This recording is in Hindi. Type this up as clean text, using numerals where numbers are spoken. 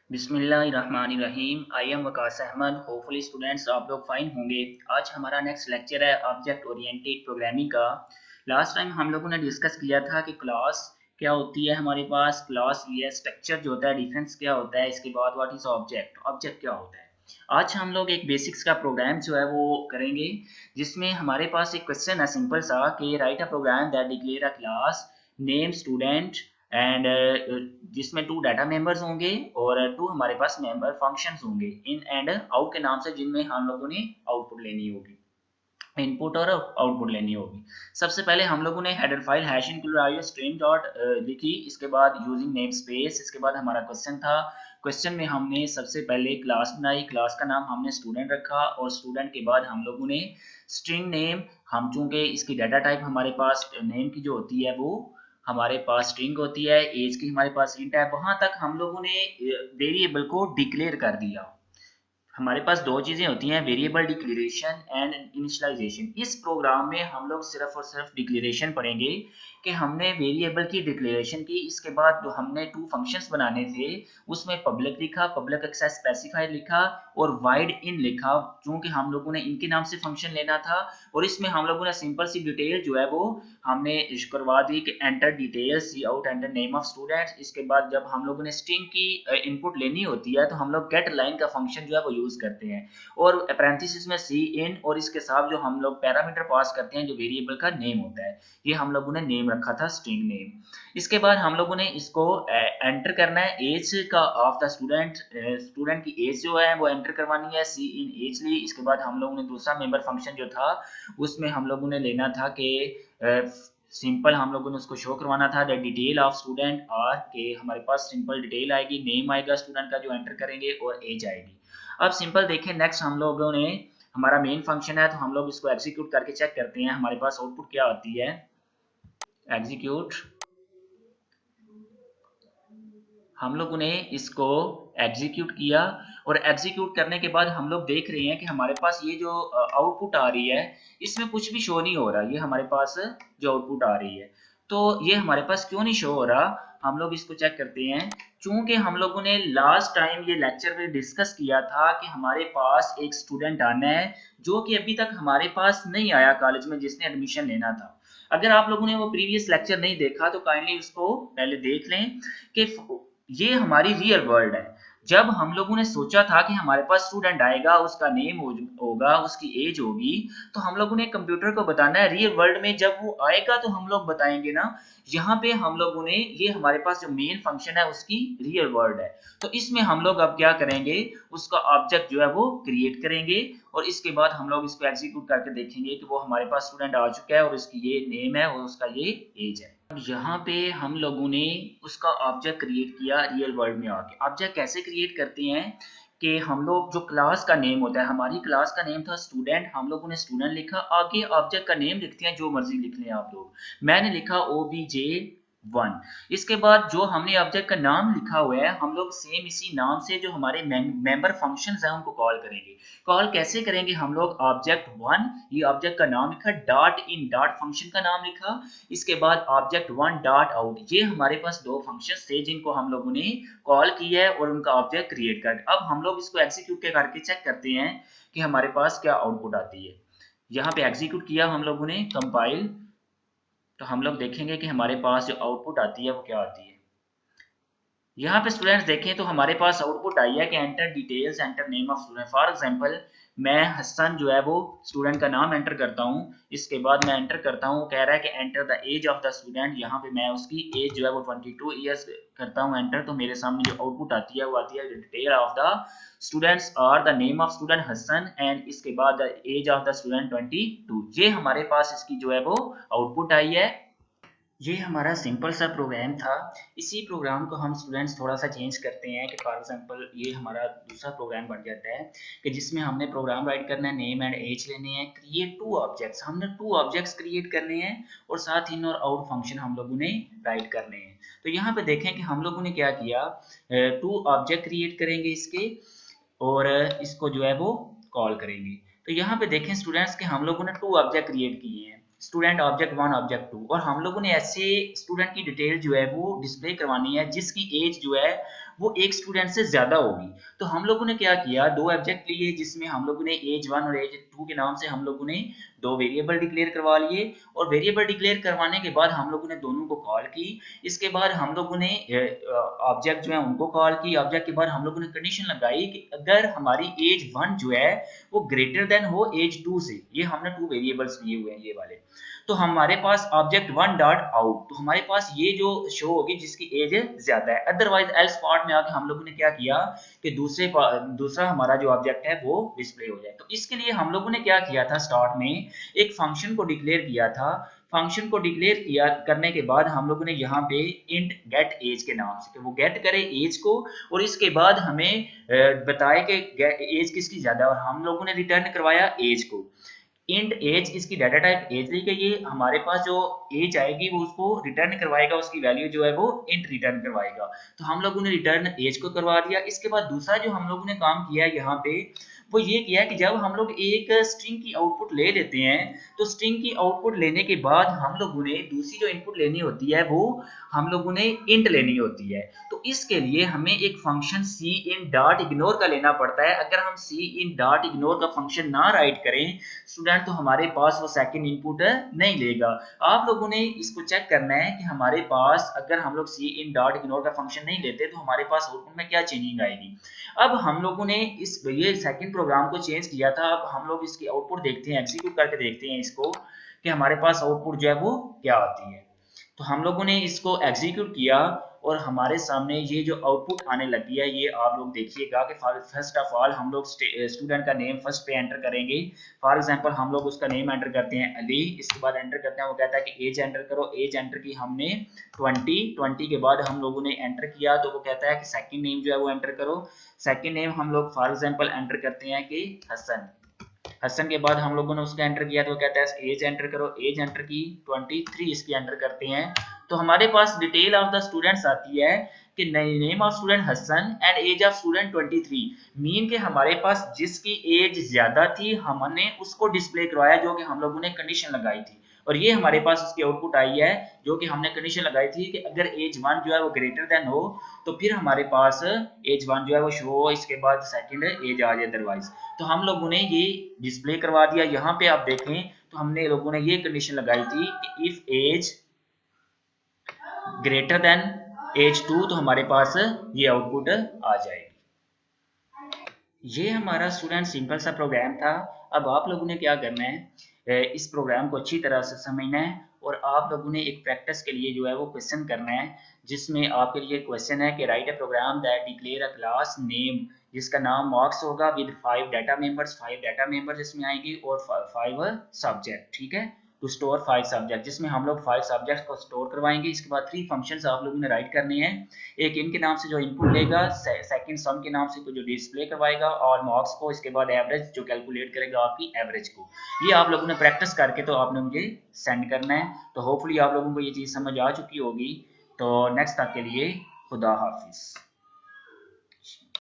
बिस्मिल्लाहिर्रहमानिर्रहीम। I am Waqas Ahmed. Hopefully students आप लोग फाइन होंगे। आज हमारा नेक्स्ट लेक्चर है ऑब्जेक्ट ओरिएंटेड प्रोग्रामिंग का। लास्ट टाइम हम लोगों ने डिस्कस किया था कि क्लास क्या होती है, हमारे पास क्लास ये स्ट्रक्चर जो होता है, डिफरेंस क्या होता है, इसके बाद व्हाट इज ऑब्जेक्ट, ऑब्जेक्ट क्या होता है। आज हम लोग एक बेसिक्स का प्रोग्राम जो है वो करेंगे, जिसमें हमारे पास एक क्वेश्चन है सिंपल सा कि write a program that declare a class name student and जिसमें टू डाटा मेंबर्स होंगे और टू हमारे पास मेंबर फंक्शंस होंगे इन एंड आउट के नाम से, जिनमें हम लोगों ने आउटपुट लेनी होगी, इनपुट और आउटपुट लेनी होगी। सबसे पहले हम लोगों ने header file hash include string dot लिखी, इसके बाद यूजिंग नेम स्पेस, इसके बाद हमारा क्वेश्चन था। क्वेश्चन में हमने सबसे पहले क्लास बनाई, क्लास का नाम हमने स्टूडेंट रखा और स्टूडेंट के बाद हम लोगों ने स्ट्रिंग नेम, हम चूंकि इसकी डाटा टाइप हमारे पास नेम की जो होती है वो हमारे पास स्ट्रिंग होती है, एज की हमारे पास इंट है, वहां तक हम लोगों ने वेरिएबल को डिक्लेयर कर दिया। हमारे पास दो चीजें होती हैं, वेरिएबल डिक्लेरेशन एंड इनिशियलाइजेशन। इस प्रोग्राम में हम लोग सिर्फ और सिर्फ डिक्लेरेशन पढ़ेंगे कि हमने वेरिएबल की डिक्लेरेशन की, इसके बाद जो हमने टू फंक्शंस बनाने थे उसमें पब्लिक लिखा, पब्लिक एक्सेस स्पेसिफायर लिखा और वाइड इन लिखा, क्योंकि हम लोगों ने इनके नाम से फंक्शन लेना था। और इसमें हम लोगों ने सिंपल सी डिटेल जो है वो हमने करवा दी कि enter details C out enter name of students. इसके बाद जब हम लोगों ने स्ट्रिंग की इनपुट लेनी होती है तो हम लोग गेट लाइन का फंक्शन जो है वो यूज करते हैं, और पैरेंथेसिस में सी इन, और इसके साथ जो हम लोग पैरामीटर पास करते हैं जो वेरिएबल का नेम होता है, ये हम लोगों ने नेम रखा था स्ट्रिंग नेम। इसके बाद हम लोगों ने इसको एंटर करना है एज का ऑफ द स्टूडेंट, स्टूडेंट की एज जो है वो एंटर करवानी है, सी इन एज ली। इसके बाद हम लोगों ने दूसरा मेंबर फंक्शन जो था उसमें हम लोगों ने लेना था कि सिंपल हम लोगों ने उसको शो करवाना था द डिटेल ऑफ स्टूडेंट, और के हमारे पास सिंपल डिटेल आएगी, नेम आएगा स्टूडेंट का जो एंटर करेंगे और एज आएगी। अब सिंपल देखें, नेक्स्ट हम लोगों ने हमारा मेन फंक्शन है तो हम लोग इसको एग्जीक्यूट करके चेक करते हैं हमारे पास आउटपुट क्या आती है। एग्जीक्यूट, हम लोगों ने इसको एग्जीक्यूट किया और एग्जीक्यूट करने के बाद हम लोग देख रहे हैं कि हमारे पास ये जो आउटपुट आ रही है इसमें कुछ भी शो नहीं हो रहा। ये हमारे पास जो आउटपुट आ रही है तो ये हमारे पास क्यों नहीं शो हो रहा, हम लोग इसको चेक करते हैं। चूंकि हम लोगों ने लास्ट टाइम ये लेक्चर में डिस्कस किया था कि हमारे पास एक स्टूडेंट आना है जो कि अभी तक हमारे पास नहीं आया कॉलेज में, जिसने एडमिशन लेना था। अगर आप लोगों ने वो प्रीवियस लेक्चर नहीं देखा तो काइंडली उसको पहले देख लें कि ये हमारी रियल वर्ल्ड है। जब हम लोगों ने सोचा था कि हमारे पास स्टूडेंट आएगा, उसका नेम होगा, उसकी एज होगी, तो हम लोगों ने कंप्यूटर को बताना है रियल वर्ल्ड में जब वो आएगा तो हम लोग बताएंगे ना। यहाँ पे हम लोगों ने, ये हमारे पास जो मेन फंक्शन है उसकी रियल वर्ल्ड है, तो इसमें हम लोग अब क्या करेंगे, उसका ऑब्जेक्ट जो है वो क्रिएट करेंगे और इसके बाद हम लोग इसको एग्जीक्यूट करके देखेंगे कि वो हमारे पास स्टूडेंट आ चुका है और उसकी ये नेम है और उसका ये एज है। यहाँ पे हम लोगों ने उसका ऑब्जेक्ट क्रिएट किया रियल वर्ल्ड में आके। ऑब्जेक्ट कैसे क्रिएट करते हैं कि हम लोग जो क्लास का नेम होता है, हमारी क्लास का नेम था स्टूडेंट, हम लोगों ने स्टूडेंट लिखा, आगे ऑब्जेक्ट का नेम लिखते हैं जो मर्जी लिख लें आप लोग। मैंने लिखा obj1। इसके बाद जो हमने ऑब्जेक्ट का नाम लिखा हुआ है हम लोग सेम इसी नाम से जो हमारे मेंबर फंक्शंस हैं उनको कॉल करेंगे। कॉल कैसे करेंगे, हम लोग ऑब्जेक्ट वन, ये ऑब्जेक्ट का नाम लिखा, डॉट इन डॉट फंक्शन का नाम लिखा, इसके बाद ऑब्जेक्ट वन डॉट आउट। ये हमारे पास दो फंक्शंस थे जिनको हम लोगों ने कॉल किया है और उनका ऑब्जेक्ट क्रिएट कर। अब हम लोग इसको एग्जीक्यूट करके चेक करते हैं कि हमारे पास क्या आउटपुट आती है। यहाँ पे एग्जीक्यूट किया हम लोगों ने, कंपाइल, तो हम लोग देखेंगे कि हमारे पास जो आउटपुट आती है वो क्या आती है। यहाँ पे स्टूडेंट्स देखें तो हमारे पास आउटपुट आई है कि enter details enter name of student. For example मैं हसन जो है वो स्टूडेंट का नाम एंटर करता हूँ, इसके बाद मैं एंटर करता हूँ, कह रहा है कि enter the age of the student. यहाँ पे मैं उसकी एज जो है वो 22 ईयर्स करता हूँ एंटर, तो मेरे सामने जो आउटपुट आती है वो आती है डिटेल ऑफ द स्टूडेंट्स और the name of student Hassan and इसके बाद the age of the student 22। ये हमारे पास इसकी जो है वो आउटपुट आई है। ये हमारा सिंपल सा प्रोग्राम था। इसी प्रोग्राम को हम स्टूडेंट्स थोड़ा सा चेंज करते हैं कि फॉर एग्जांपल ये हमारा दूसरा प्रोग्राम बन जाता है कि जिसमें हमने प्रोग्राम राइट करना है, नेम एंड एज लेने हैं, क्रिएट टू ऑब्जेक्ट्स, हमने टू ऑब्जेक्ट्स क्रिएट करने हैं और साथ इन और आउट फंक्शन हम लोगों ने राइट करने हैं। तो यहाँ पे देखें कि हम लोगों ने क्या किया, टू ऑब्जेक्ट क्रिएट करेंगे इसके और इसको जो है वो कॉल करेंगे। तो यहाँ पे देखें स्टूडेंट्स कि हम लोगों ने टू ऑब्जेक्ट क्रिएट किए हैं, student object one object two, और हम लोगों ने ऐसे स्टूडेंट की डिटेल जो है वो डिस्प्ले करवानी है जिसकी एज जो है वो एक स्टूडेंट से ज्यादा होगी। तो हम लोगों ने क्या किया, दो ऑब्जेक्ट लिए जिसमें हम लोगों ने एज 1 और एज 2 के नाम से हम लोगों ने दो वेरिएबल डिक्लेयर करवा लिए, और वेरिएबल डिक्लेयर करवाने के बाद हम लोगों ने दोनों को कॉल की। इसके बाद हम लोगों ने ऑब्जेक्ट जो है उनको कॉल की। ऑब्जेक्ट के बाद हम लोगों ने कंडीशन लगाई कि अगर हमारी एज 1 जो है वो ग्रेटर देन हो एज 2 से, ये हमने टू वेरिएबल्स लिए हुए हैं ये वाले, तो हमारे पास ऑब्जेक्ट 1 डॉट आउट, तो हमारे पास ये जो शो होगी जिसकी एज ज्यादा है। अदरवाइज एल्स पार्ट में आके हम लोगों ने क्या किया कि दूसरा हमारा जो ऑब्जेक्ट है वो डिस्प्ले हो जाए। तो इसके लिए हम लोगों ने क्या किया था, स्टार्ट में एक फंक्शन को डिक्लेयर किया था। फंक्शन को डिक्लेयर किया करने के बाद हम लोगों ने यहाँ पे इंट गेट एज के नाम से, वो गेट करे एज को, और इसके बाद हमें बताए कि एज किसकी ज्यादा है, और हम लोगों ने रिटर्न करवाया एज को। इंट एज, इसकी डाटा टाइप एज ली गई है, हमारे पास जो एज आएगी वो उसको रिटर्न करवाएगा, उसकी वैल्यू जो है वो इंट रिटर्न करवाएगा। तो हम लोगों ने रिटर्न एज को करवा दिया। इसके बाद दूसरा जो हम लोगों ने काम किया यहाँ पे वो ये किया कि जब हम लोग एक स्ट्रिंग की आउटपुट ले लेते हैं, तो स्ट्रिंग की आउटपुट लेने के बाद हम लोगों ने दूसरी जो इनपुट लेनी होती है वो हम लोगों ने इंट लेनी होती है। तो इसके लिए हमें एक function C in dot ignore का लेना पड़ता है। अगर हम सी इन डॉट इग्नोर का फंक्शन ना राइट करें स्टूडेंट, तो हमारे पास वो सेकंड इनपुट नहीं लेगा। आप लोगों ने इसको चेक करना है कि हमारे पास अगर हम लोग सी इन डॉट इग्नोर का फंक्शन नहीं लेते तो हमारे पास आउटपुट में क्या चेंजिंग आएगी। अब हम लोगों ने ये सेकंड प्रोग्राम को चेंज किया था। अब हम लोग इसकी आउटपुट देखते हैं, एग्जीक्यूट करके देखते हैं इसको कि हमारे पास आउटपुट जो है वो क्या आती है। तो हम लोगों ने इसको एग्जीक्यूट किया और हमारे सामने ये जो आउटपुट आने लगी है, ये आप लोग देखिएगा कि फर्स्ट ऑफ ऑल हम लोग स्टूडेंट का नेम फर्स्ट पे एंटर करेंगे। फॉर एग्जांपल हम लोग उसका नेम एंटर करते हैं अली, इसके बाद एंटर करते हैं, वो कहता है कि एज एंटर करो, एज एंटर की हमने 20 के बाद हम लोगों ने एंटर किया तो वो कहता है कि सेकंड नेम जो है वो एंटर करो। सेकंड नेम हम लोग फॉर एग्जांपल एंटर करते हैं कि हसन, हसन के बाद हम लोगों ने उसका एंटर किया तो वो कहता है एज एंटर करो, एज एंटर की 23 इसकी एंटर करते हैं। तो हमारे पास डिटेल ऑफ द स्टूडेंट्स आती है कि name of student Hassan and age of student 23, mean के हमारे पास जिसकी एज ज्यादा थी हमने उसको डिस्प्ले करवाया जो कि हम लोगों ने कंडीशन लगाई थी, और ये हमारे पास उसकी आउटपुट आई है जो कि हमने कंडीशन लगाई थी कि अगर एज 1 जो है वो ग्रेटर देन हो तो फिर हमारे पास एज 1 जो है वो शो हो, इसके बाद सेकंड एज आ जाए अदरवाइज। तो हम लोगों ने ये डिस्प्ले करवा दिया। यहाँ पे आप देखें तो हमने लोगों ने ये कंडीशन लगाई थी कि if age greater than age 2 तो हमारे पास ये आउटपुट आ जाएगी। ये हमारा स्टूडेंट सिंपल सा प्रोग्राम था। अब आप लोगों ने क्या करना है, इस प्रोग्राम को अच्छी तरह से समझना है और आप लोगों ने एक प्रैक्टिस के लिए जो है वो क्वेश्चन करना है, जिसमें आपके लिए क्वेश्चन है कि write a program that declare a class name जिसका नाम मार्क्स होगा विद 5 डाटा मेंबर्स इसमें आएंगी और 5 सब्जेक्ट, ठीक है, टू स्टोर 5 सब्जेक्ट, जिसमें हम लोग 5 सब्जेक्ट को स्टोर करवाएंगे। इसके बाद 3 फंक्शंस आप लोगों ने राइट करने हैं, एक इनके नाम से जो इनपुट लेगा, सेकंड सम के नाम से जो डिस्प्ले करवाएगा, और मार्क्स को, इसके बाद एवरेज जो कैलकुलेट करेगा आपकी एवरेज को। ये आप लोगों ने प्रैक्टिस करके तो आपने मुझे सेंड करना है। तो होपफुली आप लोगों को ये चीज़ समझ आ चुकी होगी। तो नेक्स्ट तक के लिए खुदा हाफिज।